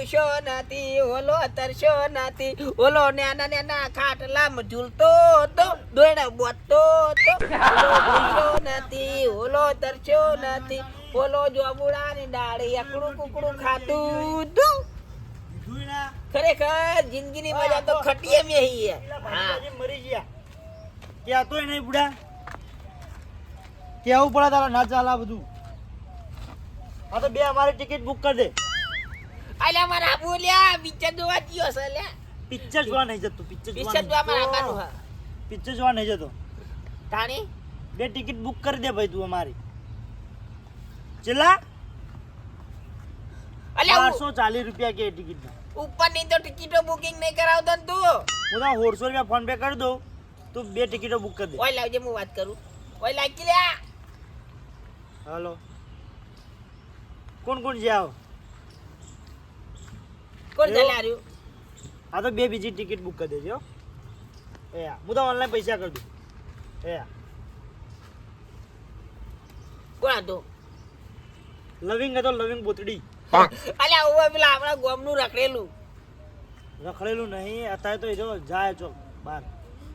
પૂછો નથી, ઓલો તરશો નથી, ઓલો નાના નાના ખાટલામાં ઝૂલતો તો દોયડે બોતતો તો, ઓલો પૂછો નથી, ઓલો તરશો નથી, ઓલો જોબુડાની ડાળી એકડું કુકડું ખાતું તું. ખરેખર જિંદગીની મજા તો ખટીએ મેહી હા મરી ગયા ત્યાં તોય નહીં બુડા કેવું પડે તારા ના ચાલે આ બધું. આ તો બે અમારી ટિકિટ બુક કરી દે. અલ્યા મારા બોલ્યા પિક્ચર જોવા ગયો છે લ્યા. પિક્ચર જોવા નહીં જતો. પિક્ચર જોવા મારા આવવાનું હા. પિક્ચર જોવા નહીં જતો. તાણી બે ટિકિટ બુક કરી દે ભાઈ તું અમારી. ચેલા અલ્યા 440 રૂપિયા કે ટિકિટ ના. ઉપરની તો ટિકિટો બુકિંગ નહીં કરાવતો ને તું. હું તો 150 રૂપિયા ફોન પે કરી દઉં. તું બે ટિકિટો બુક કરી દે. ઓય લાવજે હું વાત કરું. ઓય લાગી લ્યા. હાલો કોણ કોણ જાવ? કોણ ચાલે આર્યું? આ તો બે બીજી ટિકિટ બુક કરી દેજો. એ હું તો ઓનલાઈન પૈસા કરી દઉં. એ કોણ હતો? લવિંગ હતો. લવિંગ બોતડી. અલ્યા ઓય પેલા આપણા ગોમનું રખડેલું. રખડેલું નહીં અત્યારે તો એ જો જાય છો બહાર.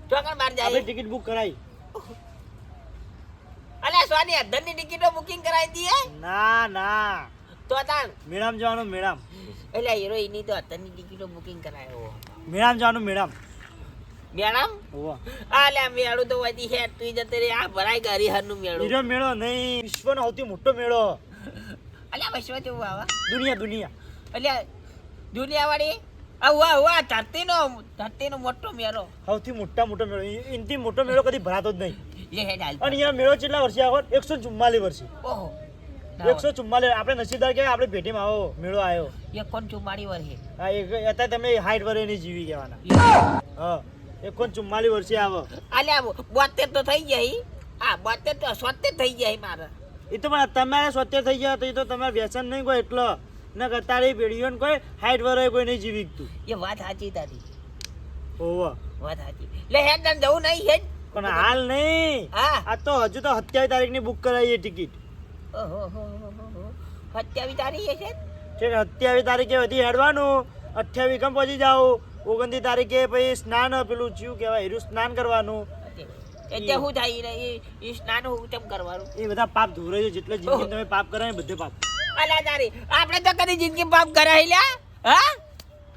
ચોકણ બહાર જાય. આપણે ટિકિટ બુક કરાવી. અલ્યા સોની અધરની ટિકિટો બુકિંગ કરાવી દીએ? ના ના તો તાણ મેળામ જવાનું. મેળામ એટલે હીરોઈની તો અધરની ટિકિટો બુકિંગ કરાયો. મેળામ જવાનું. મેળામ મેડમ હોવા આલ્યા મેળો તો વધી હે તું જતે રે આ ભરાય ગારી હરનું મેળો. હીરો મેળો નહીં વિશ્વનો સૌથી મોટો મેળો. અલ્યા વિશ્વ કેવું આવા? દુનિયા દુનિયા અલ્યા દુનિયા વાળી આ વાહ વાહ ધરતીનો મોટો મેળો. સૌથી મોટો મેળો. એનથી મોટો મેળો કદી ભરાતો જ નહીં. લે હેડ હાલ. અને અહીંયા મેળો કેટલા વર્ષે આવો? 144 વર્ષે. ઓહો 144. આપણે નસીબદાર કહેવાય આપણે ભેટીમાં આવો મેળો આવ્યો. એ કોણ 44 વર્ષે? હા અત્યારે તમે 60 વર્ષની જીવી કહેવાના. હા 144 વર્ષે આવો. અલ્યા 72 તો થઈ જાય. આ 72 તો 70 થઈ જાય મારે. એ તો પણ તમારે 70 થઈ ગયા તો એ તો તમારે વ્યસન નહીં કોઈ એટલો ન તારી પેઢીઓને કોઈ 60 વર્ષે કોઈ નહીં જીવી તું. એ વાત સાચી તારી. ઓવા વાત સાચી. લે હેડ તને જવું નહીં હેડ. પણ હાલ નહીં. હા આ તો હજુ તો 27 તારીખની બુક કરાવી ટિકિટ. ઓહો 27 તારીખે છે. ઠીક 27 તારીખે વધી હેડવાનું. 28 કમ પહોંચી જાવ. 29 તારીખે પછી સ્નાન પેલું ચિયું કહેવાય એરું સ્નાન કરવાનું. એટલે શું થાય રે એ સ્નાન હું કેમ કરવાનું? એ બધા પાપ ધોરે છે જેટલે જિંદગી તમે પાપ કરાય બધે પાપ. અલ્યા તારી આપણે તો કદી જિંદગી પાપ કરાય લ્યા. હા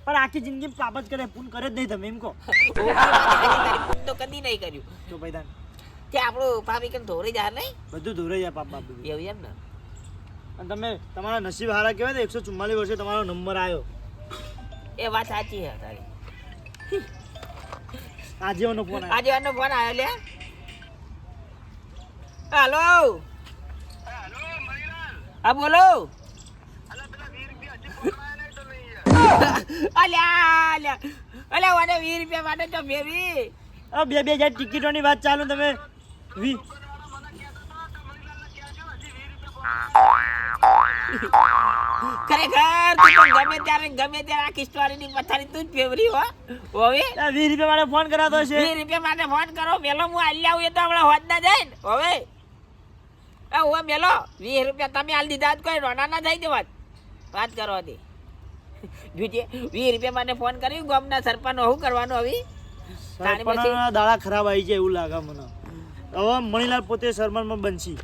પણ આખી જિંદગી પાપ જ કરે પૂન કરે જ નહીં તમે એમ કહો. તો કદી નહીં કર્યું તો ભાઈ તાન તે આપણું પાપી કેમ ધોરે જા નહીં બધું ધોરે જાય પાપ બાપ બધું. એવું એમ ને. અને તમે તમારા નસીબ હારા કહેવાય ને 144 વર્ષે તમારો નંબર આવ્યો. એ વાત સાચી છે તારી. આજીવનનો ફોન આવ્યો. આજે ફોન આવ્યો લે. હાલો હા બોલો. અલ્યા મને 20 રૂપિયા માટે તો બેબી આ 2000 ટિકિટોની વાત ચાલુ તમે ખરેખર તું તો ગમે ત્યારે આખી સ્ટોરીની પથારી તું જ ફેવરી હો. હવે 20 રૂપિયા માટે ફોન કરાતો છે. 20 રૂપિયા માટે ફોન કરો મેલો હું આલી આવું એ તો હમણાં હોત ના જાય ને. હવે હવે મેલો 20 રૂપિયા તમે આલી દીધા કોઈ રોના ના થઈ દેવા વાત કરો હતી. જોજે 20 રૂપિયા માટે ફોન કર્યું ગામના સરપંચ શું કરવાનું હવે? સરપંચના દાડા ખરાબ આવી જાય એવું લાગે મને. હવે મણીલાલ પોતે સરપંચમાં બનશી.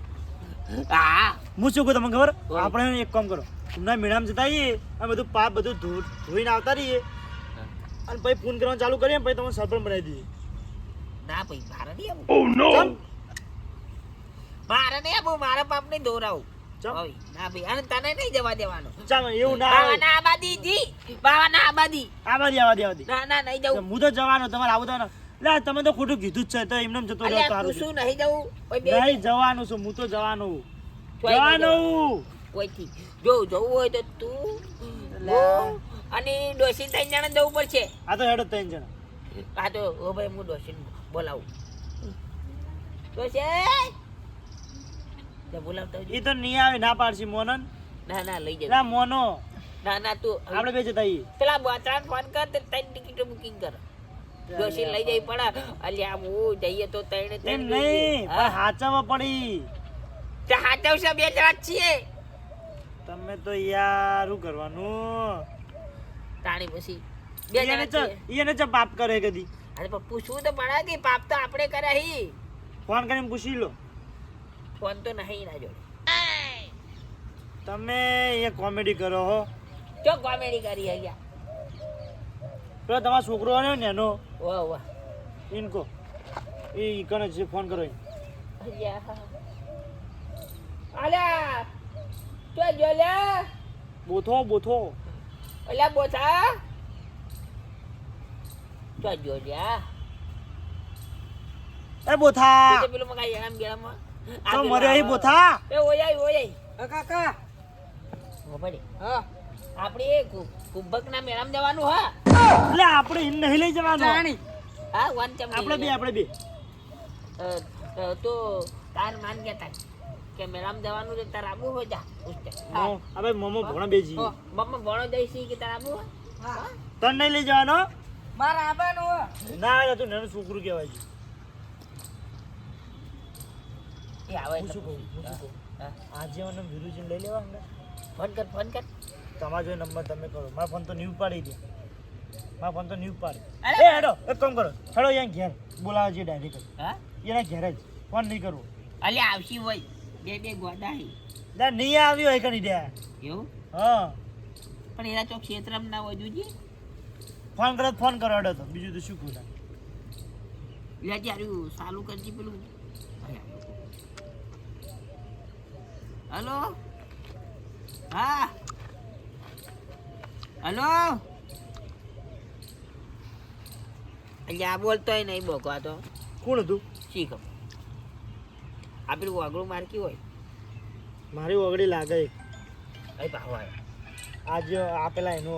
હા હું શું કહું તમને ખબર? આપણે એક કામ કરો હમણાં મેળામાં જતા આવીએ અને બધું પાપ બધું ધોઈને આવતા રહીએ અને પછી ફોન કરવાનું ચાલુ કરીએ પછી તમને સરપંચ બનાવી દઈએ. ના ભાઈ મારે નહીં આવું. મારે નહીં આવું. મારા પાપ નહીં દોરાવું. ના ભાઈ અને તને નહીં જવા દેવાનું. ચાલો એવું ના બાવાના આબાદી જી બાવાના આબાદી આવાદી ના નહીં જવું. હું તો જવાનો તમારે આવું તો લે તમે તો ખોટું કીધું જ છે તો એમને જતો રહ્યો તો હારું છે. શું નહીં જવું? નહીં જવાનું છું હું તો જવાનું કોઈથી જો જવું હોય તો તું અને ડોસી 3 જણા જવું પડશે. આ તો હેડો 3 જણા. હા તો ઓ ભાઈ હું ડોસી બોલાવું. ડોસી બોલાવતા એ તો નહીં આવે ના પાડશી મોનન. ના લઈ જજો. ના મોનો ના તું આપણે બે જતા આવીએ. પેલા બોચાન ફોન કર તે 3 ટિકિટો બુકિંગ કર. ડોસી લઈ જઈ પડે. અલ્યા હું જઈએ તો 3 નહીં પણ હાચવા પડી. તે હાચવશે 2 જણા છીએ. તમે તો યાર શું કરવાનું? તાણી પછી એને ચ પાપ કરે કદી અરે પણ પૂછવું તો પડે કે પાપ તો આપણે કર્યા હી ફોન કરીને પૂછી લો ફોન તો નહીં ના જોડે તમે એ કોમેડી કરો હો ચો કોમેડી કરી અહીંયા પેલો તમારો છોકરો આવ્યો ને એનો વાહ વાહ ઇનકો એ કને છે ફોન કરો અલ્યા તો જો લે બોથો અલ્યા બોથા તો જો લ્યા એ બોથા પેલું મગાઈ આમ ગેલામાં તો મરે અહીં બોથા એ ઓયાઈ કાકા ગોપડી હા આપણે કુંભક ના મેળામાં જવાનું હા એટલે આપણે ઇન નહીં લઈ જવાનું હા વન ચમ આપણે બે તો તાર માન કેતા કે મેળામાં જવાનું છે તાર આબુ હો જા પૂછતે હવે મોમો ભણા બેજી મમ્મા ભણો જઈશી કે તાર આબુ હા તને નહીં લઈ જવાનો મારા આબાનું ના આવે તું નાનું છોકરું કહેવાય છે એ આવે હું શું કહું આજે મને વિરુજીને લઈ લેવા ને ફોન કર તમારો જો નંબર તમે કરો મારો ફોન તો નહીં ઉપાડી દે અરે! એ હેડો એક કામ કરો હેડો અહીંયા ઘેર બોલાવો છે ડાયરેક્ટ હા એના ઘેર જ ફોન નહીં કરવો અલ્યા આવશી હોય બે ગોડા હી ના નહીં આવ્યો એ કરી દે એવું હા પણ એના ચોક ક્ષેત્રમાં ના હોય જોજી ફોન કરો હેડો તો બીજું તો શું કહું લે જારું ચાલુ કરજી પેલું હલો હા હલો અલ્યા બોલતોય નહીં બોકવા તો કોણ હતું શીખ આ પેલું વાગડું મારકી હોય મારી ઓગળી લાગે અહીં ભાવ આજે આપેલા એનો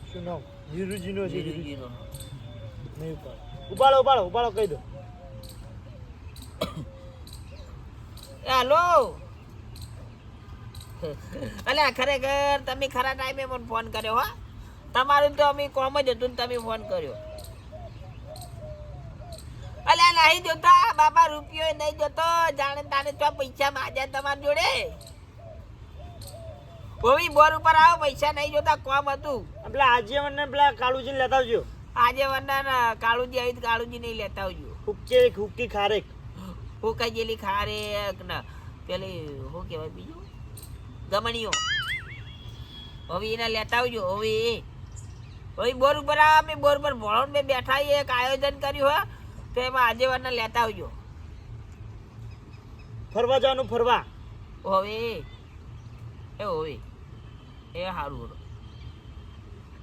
શું નામ વિરુજીનો છે આવ્યો નહીં ઉપાડો કહી દો હેલો અલ્યા ખરેખર તમે ખરા ટાઈમે મને ફોન કર્યો હા તમારું તો અમે કોમ જ હતું ને તમે ફોન કર્યો અલ્યા નહીં જોતા બાબા રૂપિયો નહીં જોતો જાણે તાને તો પૈસા માજ્યા તમારી જોડે ઓવી બોર ઉપર આવો પૈસા નહીં જોતા કોમ હતું પેલા આજે મને પેલા કાળુજીને લેતા આવજો આજે વરના કાળુજી આવી કાળુજી નહીં લેતા આવજો હુક્કી ખારેક હું કઈ જેલી ખારેક ને પેલી શું કહેવાય બીજું ગમણીઓ હવે એના લેતા આવજો હવે બોર ઉપર અમે બોર પર ભણો મેં બેઠા એક આયોજન કર્યું હોય તો એમાં આજે વરના લેતા આવજો ફરવા જવાનું ફરવા હવે એ સારું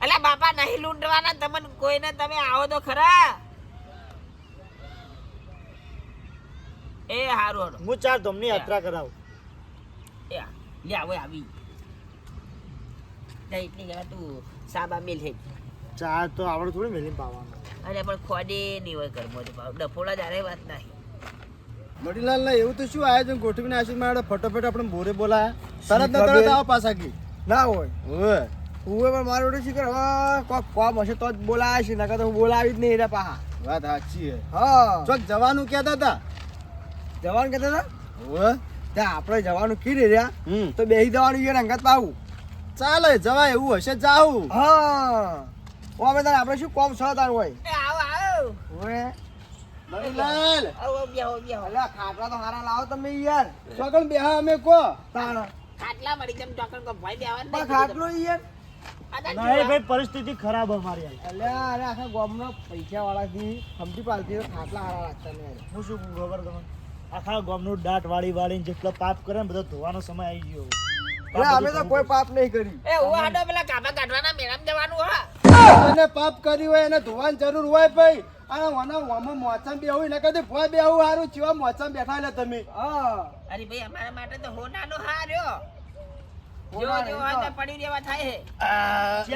અલ્યા બાપા નહીં લૂંટવાના તમને કોઈને તમે આવો તો ખરા એ સારું હું 4 ધમની યાત્રા કરાવું લે આવો આવી એટલી જગા તું સાબા મિલ છે 4 તો આવડે થોડી મેલી પાવાનું અરે પણ ખોડે નહીં હોય ઘરમાં ડફોડા જારે વાત નહીં મડીલાલ ના એવું તો શું આયોજન ગોઠવીને આશીષ માં ફટોફટ આપણે બોરે બોલાયા તરત ને તરત આવો પાછા કી ના હોય ઓય પણ મારું ઓડે શીખર કોક કોમ હશે તો જ બોલાયા છે નકર તો હું બોલાવી જ નહીં રે પાહા વાત સાચી હે હા ચોક જવાનું કહેતા હતા જવાનું કહેતા હતા ઓય ત્યાં આપણે જવાનું કીધી રહ્યા તો બેહી જવાનું યાર અંગત પાવું ચાલે જવાય એવું હશે જાવું હા ઓ અમે તાર આપણે શું કોમ છ તાર હોય આવો ઓય મડીલાલ આવો બેહો અલ્યા ખાટલા તો હારા લાવો તમે યાર ચોકન બેહા અમે કો તાણ ખાટલા મળી જેમ ચોકન કો ભાઈ બેહવા બા ખાટલો યાર નહીં ભાઈ પરિસ્થિતિ ખરાબ અમારી અલ્યા અરે આખા ગામના પૈસા વાળાથી સમજી પાલતી તો ખાટલા હારા લાગતા ને હું શું કહું ખબર તમને આખા ગામનું દાટ વાળીને જેટલો પાપ કરે ને બધો ધોવાનો સમય આવી ગયો અરે અમે તો કોઈ પાપ નહીં કરી એ હું આડો પેલા કાબા કાઢવાના મેળામાં જવાનું હા એને પાપ કર્યું હોય એને ધોવાની જરૂર હોય ભાઈ અને વના મોચામ બે હોય ને કદી ભોય બે આવું હારું ચીવા મોચામ બેઠા લે તમે હા અરે ભાઈ અમારા માટે તો હોનાનો હાર્યો જો હોય તો પડી રહેવા થાય છે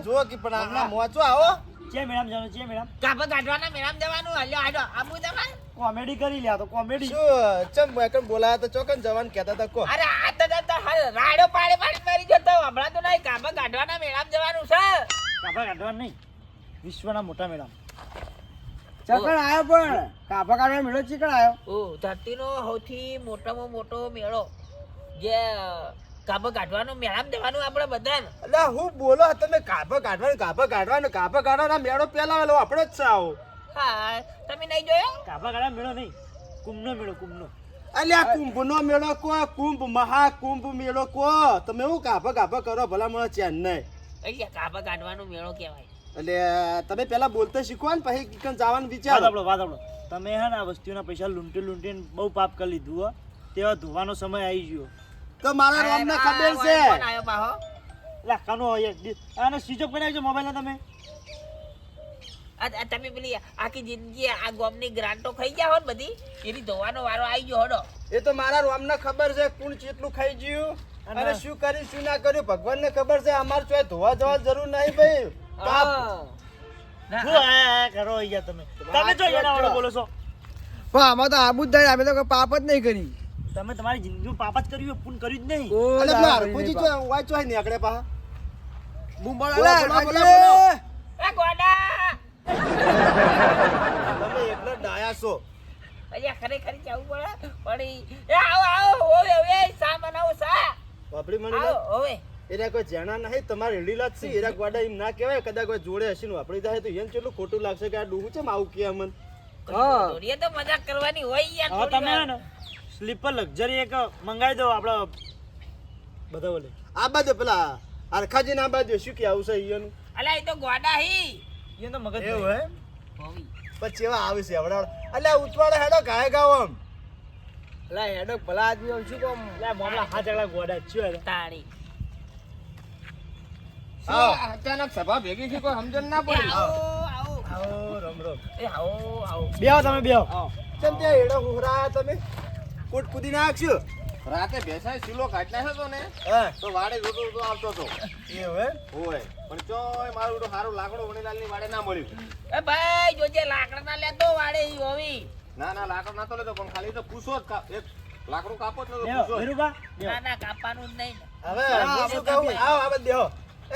જો કે પણ આપણા મોચો આવો છે મેડમ કાબા કાઢવાના મેળામાં જવાનું હલ્યો આડો આબુ જવા કોમેડી કરી લ્યા તો કોમેડી શું ચમ વેકન બોલાયા તો ચોકન જવાન કહેતા હતા કો અરે આ તો રાડો પાડે મારી જતો હમણાં તો નહીં કાબા કાઢવાના મેળામાં જવાનું છે કાપા કાઢવા નહીં વિશ્વના મોટા મેડમ ચકણ આયો પણ કાપા કાઢવા મેળો ચીકણ આયો ઓ ધરતીનો સૌથી મોટામાં મોટો મેળો જે કાબો કાઢવાનું મેળામ દેવાનું આપણે બધાને. એટલે હું બોલો તમે કાપા કાઢવાનો મેળો પેલા વેલો આપણો જ છે આવો. હા તમે નહીં જોયો? કાપા કાઢા મેળો નહીં, કુંભનો મેળો, કુંભનો. અલ્યા કુંભનો મેળો કો, કુંભ મહાકુંભ મેળો કો. તમે હું કાપા કરો ભલા મને ચેન નહીં. એટલે કાબા કાઢવાનો મેળો કહેવાય. એટલે તમે પેલા બોલતા શીખો ને પછી કિકન જવાનું વાત વિચારો. આપણો તમે હે ને આ વસ્તુના પૈસા લૂંટીને બહુ પાપ કરી લીધું હો. તેવા ધોવાનો સમય આવી ગયો. તો મારા રોમને ખબર છે. કોણ આવ્યો બાહો? એટલે કાનો હોય આને સ્વિચ ઓફ કરી આવજો મોબાઈલ તમે. આ તમે પેલી આખી જિંદગી આ ગોમની ગ્રાન્ટો ખાઈ ગયા હો ને બધી, એની ધોવાનો વારો આવી ગયો હડો. એ તો મારા રોમને ખબર છે કોણ કેટલું ખાઈ ગયું અને શું કર્યું શું ના કર્યું ભગવાનને ખબર છે. અમારે ચોય ધોવા જવા જરૂર નહીં ભાઈ. પાપ. શું આ કરો અહીંયા તમે જો એના વાળો બોલો છો. પણ આમાં તો આબુ જ થાય, અમે તો કોઈ પાપ જ નહીં કરી. તમે તમારી જિંદગીમાં પાપ જ કર્યું, પૂન કર્યું જ નહીં. અલે પેલા હરખુજી ચોય વાય ચોય નહીં આકડે પાહા. એ ગોડા તમે એકલા ડાયા છો. અહીંયા ખરેખર જવું પડે પણ એ આવો ઓવે ઓવે સા બનાવો સા બાપડી મણી આવો ઓવે. એના કોઈ જાણા નહીં તમારે લીલા જ છે. એના ગોડા એમ ના કહેવાય. કદાચ કોઈ જોડે હશે ને વાપરી જાય તો એને કેટલું ખોટું લાગશે કે આ ડૂહું છે આવું કે અમન. દોડીએ તો મજાક કરવાની હોય યાર. હવે થોડી તમે વાર. હે ને સ્લીપર લક્ઝરી એક મંગાવી દો આપણો બધા બોલે. આ બાજુ પેલા હરખાજી ના બાજુ શું કે આવું છે ઈયોનું. અલા એ તો ગોડા હી એ તો મગજ એવું હે હોવી. પછી એવા આવે છે હવડાવ. અલ્યા ઉતવાડે હેડો ગાય ગાવ આમ. અલ્યા હેડો ભલા આદમી આમ શું કોમ. લે મોમલા હાથ એકલા ગોડા છે તાળી અચાનક સભા ભેગી છે કોઈ સમજણ ના એ પડી. આવો આવો આવો રમ રમ. એ આવો આવો બેહો તમે બેહો. કેમ ત્યાં હેડો હુરાયા તમે કોટ કૂદી નાખશું. રાતે ભેંસાએ શીલો કાઢી નાખ્યો હતો ને હા તો વાડે જોતો જોતો આવતો હતો એવું હે. હોય પણ ચોય મારું તો સારું લાકડો વણીલાલની વાડે ના મળ્યું. એ ભાઈ જોજે લાકડા ના લેતો વાડે ઈ હોવી. ના લાકડો નતો લેતો પણ ખાલી તો પૂછો જ એક લાકડું કાપો જ નતો બેહો પૂછો જ. વિરુબા બેહો. ના કાપવાનું જ નહીં ને. હવે હું શું કહું આવો આ બધે બેહો.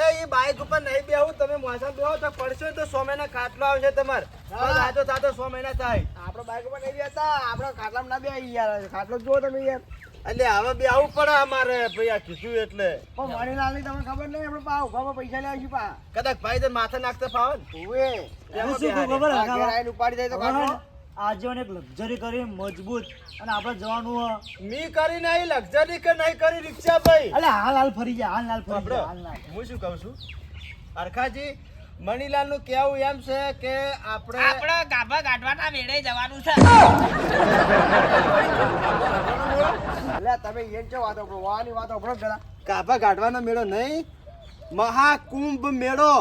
એ ઈ બાઈક ઉપર નહીં બેહું તમે મોસમ બેહો તો પડશો તો 100 મહિના ખાટલો આવશે તમાર. થાતો 100 મહિના થાય. આપણો બાઈક ઉપર નહીં બેસતા આપણો ખાટલામાં ના બેહી યાર. ખાટલો જો તમે યાર. એટલે હવે બે આવું પડે અમારે ભાઈ આ કીધું એટલે. પણ વડીલાલની તમને ખબર નહીં આપણે પાવ ઉભામાં પૈસા લેવા છીએ પા કદાચ ભાઈ તો માથે નાખતા ફાવે ને. ઓવે હું શું કહું ખબર હે? આ ઘેર આવીને ઉપાડી જાય તો હવે કાઢો. હે ને, આજીવન એક લક્ઝરી કરી મજબૂત અને આપણે જવાનું હે. મી કરી નહીં લક્ઝરી કે નહીં કરી રિક્ષા ભાઈ. અલે હાલ ફરી જાય હાલ ફરી બાપડો, જાય હાલ. હું શું કહું છું હરખાજી મણીલાલ નું કેવું એમ છે કે આપણે આપણે ગાભા કાઢવાના વેળે જવાનું છે. એટલે તમે એમ છે વાતો આપણો વાની વાતો આપણો જરા કાભા કાઢવાનો મેળો નહીં મહાકુંભ મેળો.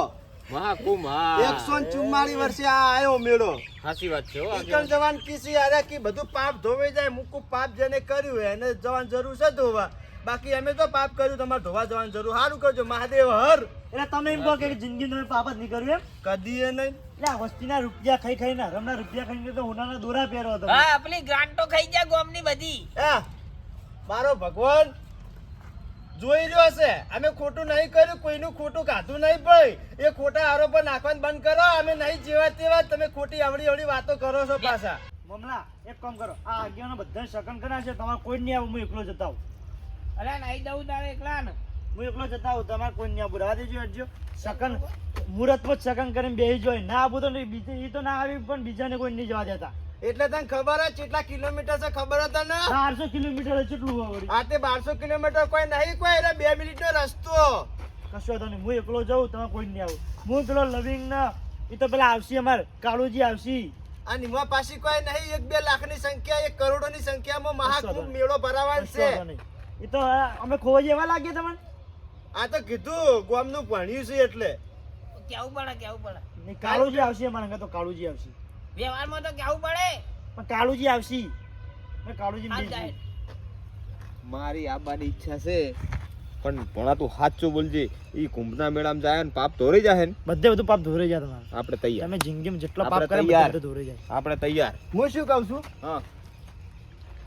મહાકુંભ હા 144 વર્ષે આ આવ્યો મેળો. સાચી વાત છે હો ઈકણ જવાન કિસી અરે કે બધું પાપ ધોવાઈ જાય. મુકુ પાપ જેને કર્યું હોય એને જવાન જરૂર છે ધોવા. બાકી અમે તો પાપ કર્યું તમારે ધોવા જવાની જરૂર. સારું કરજો મહાદેવ હર. એટલે તમે એમ કહો કે જિંદગી તમે પાપ જ નહીં કર્યું એમ? કદી એ નહીં. એટલે આ વસ્તીના રૂપિયા ખાઈને રમના રૂપિયા ખાઈને તો હોનાના દોરા પહેરો તમે. હા પેલી ગ્રાન્ટો ખાઈ ગયા ગોમની બધી. મારો ભગવાન જોઈ રહ્યો છે. અમે ખોટું નહીં કર્યું, કોઈનું ખોટું કાઢું નહીં ભાઈ. એ ખોટા આરોપો નાખવાનું બંધ કરો. અમે નહીં જેવા તેવા તમે ખોટી અવળી વાતો કરો છો પાછા. મમલા એક કામ કરો, આ આગેવાનો બધાને શકન કર્યા છે, તમારે કોઈ નહીં આવું, હું એકલો જતા આવું. અલા નહીં દઉં તારે એકલા ને. હું એકલો જતા આવું, તમારે કોઈ નહીં આવું. રહેવા દેજો હટજો. શકન મુહૂર્તમાં જ શકન કરીને બેસી જોઈ ના આવું તો નહીં, બીજે એ તો ના આવી પણ બીજાને કોઈ નહીં જવા દેતા. એટલે તને ખબર જ કેટલા કિલોમીટર છે ખબર હતા ને? 400 કિલોમીટર કેટલું હોય વળી? આ તે 1200 કિલોમીટર કોઈ નહીં કોઈ એટલે 2 મિનિટનો રસ્તો. કશો વાંધો નહીં, હું એકલો જાઉં, તમે કોઈ નહીં આવું. હું પેલો લવિંગ ના એ તો પેલા આવશે અમારે કાળુજી આવશે. આ નિમા પાછી કોઈ નહીં. 1-2 લાખની સંખ્યા 1 કરોડોની સંખ્યામાં મહાકુંભ મેળો ભરાવાનો કશો છે. વાંધો નહીં. એ તો અમે ખોવા જેવા લાગીએ તમને. આ તો કીધું ગોમનું ભણ્યું છે એટલે. કેવું પડે કેવું પડે. નહીં, કાળુજી આવશે અમારે ઘરે તો કાળુજી આવશે. વ્યવહારમાં તો કેવું પડે. પણ કાળુજી આવશે. મેં કાળુજી હાલ નહીં જાય. મારી આબાની ઈચ્છા છે પણ ભણા તું સાચું બોલજે. ઈ કુંભના મેળામાં જાય ને પાપ ધોરી જાય ને બધું પાપ ધોરાઈ જાય તમારે. આપણે તૈયાર. તમે જિંદગીમાં જેટલા આપણે પાપ કરે તૈયાર. બધા ધોરાઈ જાય. આપણે તૈયાર. હું શું કહું છું હા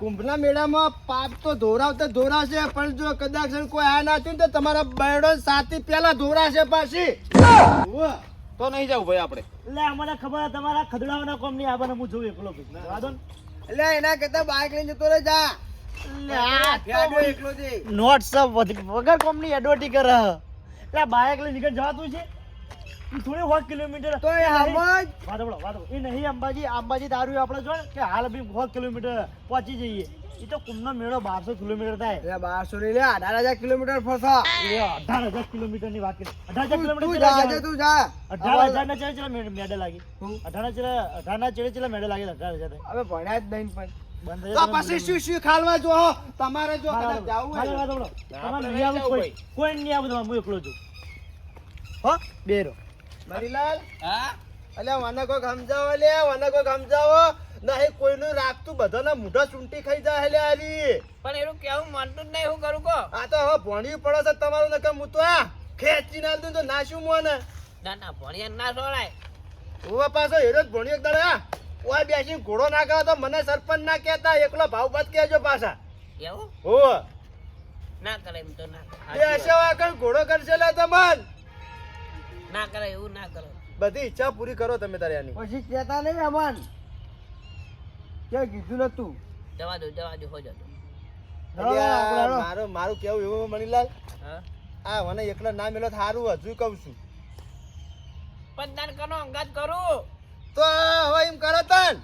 કુંભના મેળામાં પાપ તો ધોરાવતા ધોરાશે પણ જો કદાચ કોઈ આ ના થયું ને તો તમારા બૈડો સાથી પેલા ધોરાશે પાછી. ઉવ્વ. તો નહીં જાવ ભાઈ આપણે. એટલે અમને ખબર છે તમારા ખદડાવાના કોમ નહીં આવવાના. હું જોઉં એકલો ભાઈ. જવા દો ને. એટલે એના કરતા બાઈક લઈને જતો રહે જા યાડો એકલો છે. નોટ સબ વગર કોમની એડવર્ટી કરે એટલે બાઇક લઈને નીકળ જવાતું છે ઈ થોડી 1 કિલોમીટર તો એ હમજ વાત એ નહીં અંબાજી દારૂ આપણે જો કે હાલ બી 1 કિલોમીટર પહોંચી જઈએ એ તો કુંભનો મેળો 1200 કિલોમીટર થાય લે 1200 ની લે 18000 કિલોમીટર ફરસા. એ 18000 કિલોમીટર ની વાત કરી 18000 તું કિલોમીટર જા આજે તું જા 18000 ના ચેડે મેડલ લાગી 18 ના ચેડે મેડલ લાગી 18000 હવે ભણ્યા જ નહીં પણ બંધ તો પછી શું શું ખાલવા જો તમારે જો કદાચ જાવું હોય કોઈ નહીં આવું હું એકલો છું હો બેરો મરીલાલ હા અલ્યા મને કોઈક સમજાવો લે મને કોઈક સમજાવો નહીં કોઈનું રાખતું બધાના મોઢા ચૂંટી ખાઈ જાય લે આરી પણ એનું કેવું માનતું જ નહીં હું કરું કો આ તો હવે ભણી પડે છે તમારું નકર હું તો આ ખેંચી ના દઉં તો નાશું મોને ના ના ભણ્યા ના સોળાય હું પાછો હેરો જ ભણી એક દાડે આ ઓય બેસી ઘોડો નાખાવ તો મને સરપંચ ના કહેતા એકલો ભાવ બાદ કહેજો પાછા એવું હો ના કરે એમ તો ના કરે. એ અશા કઈ ઘોડો કરશે લે તમન ના કરે એવું ના કરે બધી ઈચ્છા પૂરી કરો તમે તારે આની પછી કહેતા નહીં અમન કે કીધું નતું જવા દો હો જતો મારું કેવું એવું મણીલાલ હા આ મને એકલા ના મેલો સારું હજુ કહું છું પણ તાન કનો અંગાત કરું તો હવે એમ કરો તન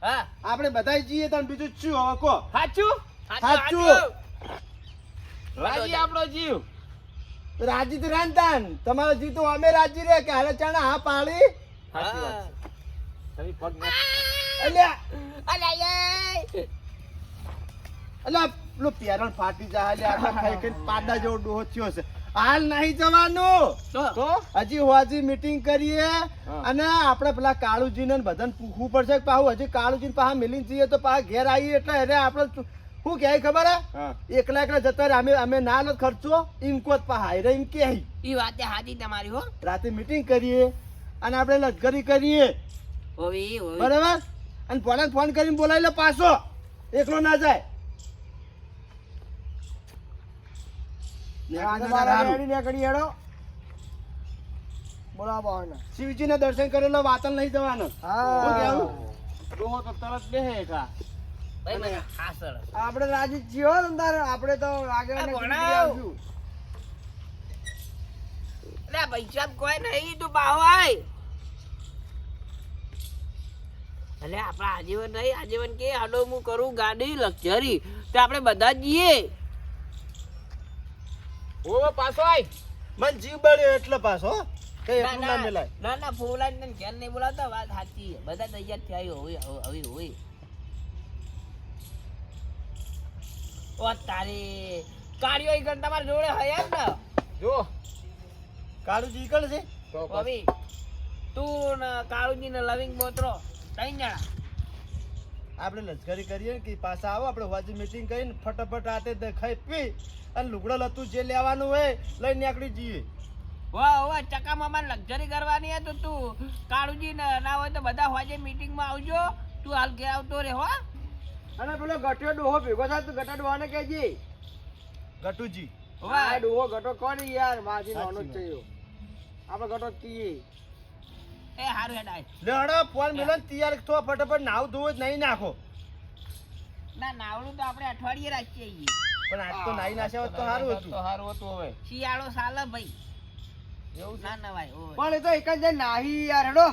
હા આપણે બધા જઈએ તન બીજું જ શું હવે કો સાચું સાચું. રાજી આપણો જીવ રાજી તો રાંધતાન તમારો જીવ તો અમે રાજી રે કે હાલે ચાણા હા પાડી હા અલ્યા અલ્યા અલ્યા પેલો પેરણ ફાટી જાય એટલે આપણે ખાઈ ખાઈને પાડા જેવો ડોહો થયો છે હાલ નહીં જવાનું તો હજી હોજી મીટિંગ કરીએ અને આપણે પેલા કાળુજીને બધાને પૂછવું પડશે કે પાછું હજી કાળુજીને પાછા મિલીને જઈએ તો પાછા ઘેર આવીએ એટલે અરે આપણે શું કહે ખબર હે એકલા જતા રહે અમે ના લો ખર્ચો એમ કોત પાછા હારે એમ કે ઈ વાતે હાજી તમારી હો રાતે મીટિંગ કરીએ અને આપણે લશ્કરી કરીએ હોવી બરાબર અને પોલાને ફોન કરીને બોલાવી લે પાછો એકલો ના જાય શિવજી ને દર્શન કરેલો વાતલ નહીં જવાનો ડોહો તો તરત બેહે હેઠા ભાઈ મને આ સરસ આપણે રાજી છીએ આપણે તો આગળ આ ભણાવ. અરે પૈસા કોઈ નહીં તું પાહો આય અલે આપણા આજીવન નહીં આજીવન કે હાડો હું કરું ગાડી લક્ઝરી તો આપણે બધા જ જઈએ ઓ પાછો આય મન જીવ બળ્યો એટલે પાછો કે ના એકલું ના મેલાય ના ના ફૂલાને તને ઘેર નહીં બોલાવતા વાત સાચી છે. બધા તૈયાર થયા હોય ઓ તારી કાળીઓ ઈ ગણ તમારી જોડે હયા જ ને જો કાળુજી ઈકળ છે તો હવે તું ને કાળુજી ને લવિંગ બોતરો ત્રણ જણા આપણે લશ્કરી કરીએ કે પાછા આવો આપણે હોજી મીટિંગ કરીને ફટાફટ રાતે ખાઈ પી અને લુગડો લતું જે લેવાનું હોય લઈને નીકળી જઈએ વાહ ચકામાં મારે લક્ઝરી કરવાની હે તો તું કાળુજી ને ના હોય તો બધા હોજે મીટિંગમાં આવજો તું હાલ ઘેર આવતો રે હો અને પેલો ગટ્યો ડોહો ભેગો થાય તો ગટા ડોહાને કહેજે ગટુજી વાહ ડોહો ગટો કોણ યાર માજી નાનો જ થયો આપણે ગટો કીએ એ હારું હેડ આય લે હડો ફોન મિલન તૈયાર થો ફટાફટ નાવ ધોવો જ નહીં નાખો ના નાવડું તો આપણે અઠવાડિયે રાખીએ છીએ. પણ આજ તો નાઈ નાખ્યા હોત તો સારું હતું તો સારું હતું હવે શિયાળો સાલે ભાઈ એવું ના નવાય ઓય પણ એ તો એક જ નાહી યાર હેડો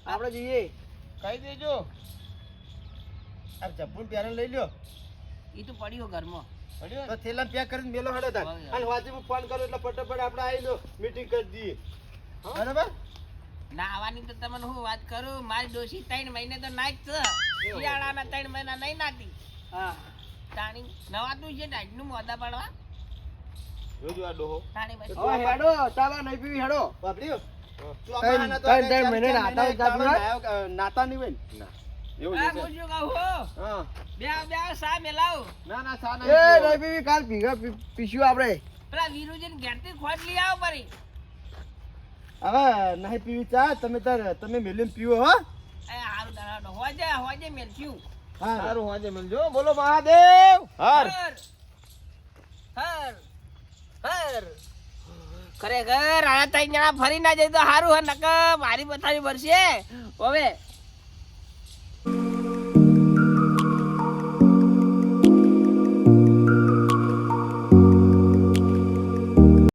આપણે જઈએ કહી દેજો આ ચપ્પુ પહેરણ લઈ લ્યો ઈ તો પડ્યો ઘરમાં તો થેલા પેક કરીને મેલો હડો તાર અને વાજી હું ફોન કરું એટલે ફટાફટ આપણે આવી લો મીટિંગ કરી દઈએ બરાબર નાવાની તો તમને હું વાત કરું મારી ડોશી 3 મહિને તો નાઈ જ છે શિયાળાના 3 મહિના નહીં નાતી હા તાણી નવાતું છે ડાઢનું મોઢા પડવા જોજો આ ડોહો તાણી બસ હવે હેડો ચાલો નહીં પીવી હેડો બાપડ્યો ત્રણ મહિને નાતા નહીં હોય ને એવું આ છે હું શું કહું હો હા બે સા મેલાવ ના ના સા એ નહીં નહીં પીવી કાલ ભીગા પીશું આપણે પેલા વીરુજીને ઘેરથી ખોટ લઈ આવો પરી હવે નહીં પીવી ચા તમે મેલીને પીવો હો એ હારું તારા હોજે મેલખ્યું હા સારું હોજે મળજો બોલો મહાદેવ હર હર હર ખરેખર આ 3 જણા ફરી ના જાય તો સારું હે નકર મારી પથારી ભરશે હવે